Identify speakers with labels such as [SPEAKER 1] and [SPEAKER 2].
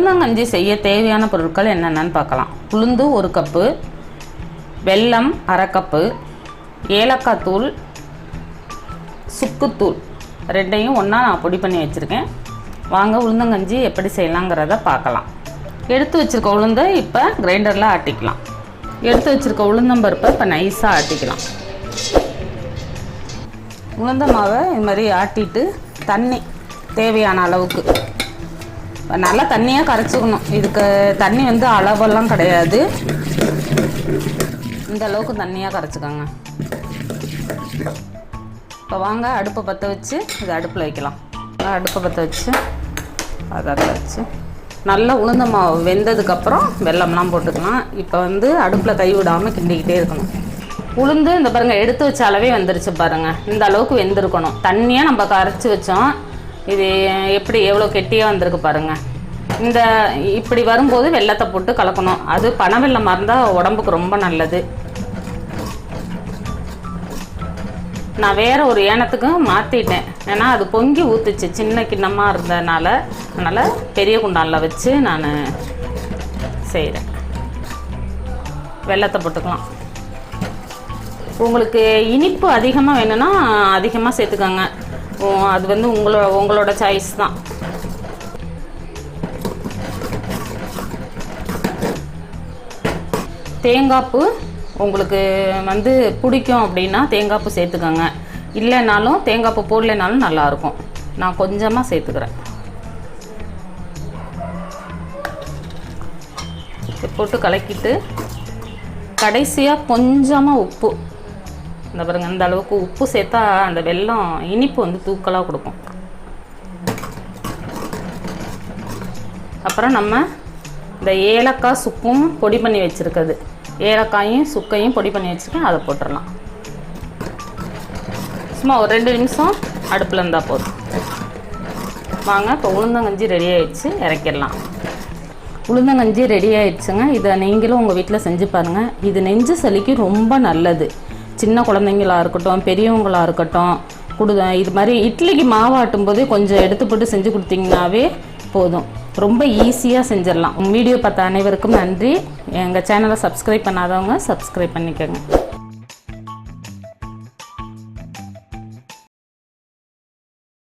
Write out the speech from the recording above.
[SPEAKER 1] உளுந்தங்கஞ்சி செய்ய தேவையான பொருட்கள் என்னென்னு பார்க்கலாம். உளுந்து 1 கப்பு, வெல்லம் 1/2 கப்பு, ஏலக்காய் தூள், சுக்குத்தூள் ரெண்டையும் ஒன்றா நான் பொடி பண்ணி வச்சுருக்கேன். வாங்க உளுந்தங்கஞ்சி எப்படி செய்யலாங்கிறத பார்க்கலாம். எடுத்து வச்சுருக்க உளுந்தை இப்போ கிரைண்டரில் ஆட்டிக்கலாம். எடுத்து வச்சுருக்க உளுந்தம்பருப்பை இப்போ நைஸாக ஆட்டிக்கலாம். உளுந்த மாவை இது மாதிரி ஆட்டிட்டு தண்ணி தேவையான அளவுக்கு நல்லா தண்ணியாக கரைச்சிக்கணும். இதுக்கு தண்ணி வந்து அளவெல்லாம் கிடையாது, இந்த அளவுக்கு தண்ணியாக கரைச்சிக்கோங்க. இப்போ வாங்க அடுப்பை பற்ற வச்சு இது அடுப்பில் வைக்கலாம். அடுப்பை பற்ற வச்சு அதை வச்சு நல்லா உளுந்த மாவு வெந்ததுக்கப்புறம் வெல்லம்லாம் போட்டுக்கலாம். இப்போ வந்து அடுப்பில் கை விடாமல் கிண்டிக்கிட்டே இருக்கணும். உளுந்து இந்த பாருங்கள் எடுத்து வச்ச அளவே வந்துருச்சு பாருங்கள். இந்த அளவுக்கு வெந்திருக்கணும். தண்ணியாக நம்ம கரைச்சி வச்சோம். இது எப்படி எவ்வளோ கெட்டியாக வந்திருக்கு பாருங்கள். இந்த இப்படி வரும்போது வெல்லத்தை போட்டு கலக்கணும். அது பனை வெல்லமாக இருந்தால் உடம்புக்கு ரொம்ப நல்லது. நான் வேறு ஒரு ஏனத்துக்கு மாற்றிட்டேன், ஏன்னா அது பொங்கி ஊற்றுச்சு சின்ன கிண்ணமாக இருந்ததுனால. அதனால் பெரிய குண்டானில் வச்சு நான் செய்கிறேன். வெல்லத்தை போட்டுக்கலாம். உங்களுக்கு இனிப்பு அதிகமாக வேணும்னா அதிகமாக சேர்த்துக்கோங்க. அது வந்து உங்களோட சாய்ஸ் தான். தேங்காய்ப்பூ உங்களுக்கு வந்து பிடிக்கும் அப்படின்னா தேங்காய்ப்பூ சேர்த்துக்கோங்க. இல்லைனாலும் தேங்காய்ப்பூ போடலைனாலும் நல்லாயிருக்கும். நான் கொஞ்சமாக சேர்த்துக்கிறேன். போட்டு கலக்கிட்டு கடைசியாக கொஞ்சமாக உப்பு, இந்த பாருங்க இந்த அளவுக்கு உப்பு சேர்த்தா அந்த வெல்லம் இனிப்பு வந்து தூக்கலாக கொடுக்கும். அப்புறம் நம்ம இந்த ஏலக்காய் சுக்கும் பொடி பண்ணி வச்சுருக்குது, ஏலக்காயும் சுக்கையும் பொடி பண்ணி வச்சுருக்கேன், அதை போட்டுடலாம். சும்மா ஒரு 2 நிமிஷம் அடுப்பில் இருந்தால் போதும். வாங்க இப்போ உளுந்தங்கஞ்சி ரெடி ஆகிடுச்சு, இறக்கிடலாம். உளுந்தங்கஞ்சி ரெடி ஆகிடுச்சுங்க. இதை நீங்களும் உங்கள் வீட்டில் செஞ்சு பாருங்கள். இது நெஞ்சு சளிக்கு ரொம்ப நல்லது. சின்ன குழந்தைங்களாக இருக்கட்டும், பெரியவங்களாக இருக்கட்டும், இது மாதிரி இட்லிக்கு மாவாட்டும் போது கொஞ்சம் எடுத்து போட்டு செஞ்சு கொடுத்தீங்கன்னாவே போதும். ரொம்ப ஈஸியாக செஞ்சிடலாம். வீடியோ பார்த்த அனைவருக்கும் நன்றி. எங்கள் சேனலை சப்ஸ்கிரைப் பண்ணாதவங்க சப்ஸ்கிரைப் பண்ணிக்கோங்க.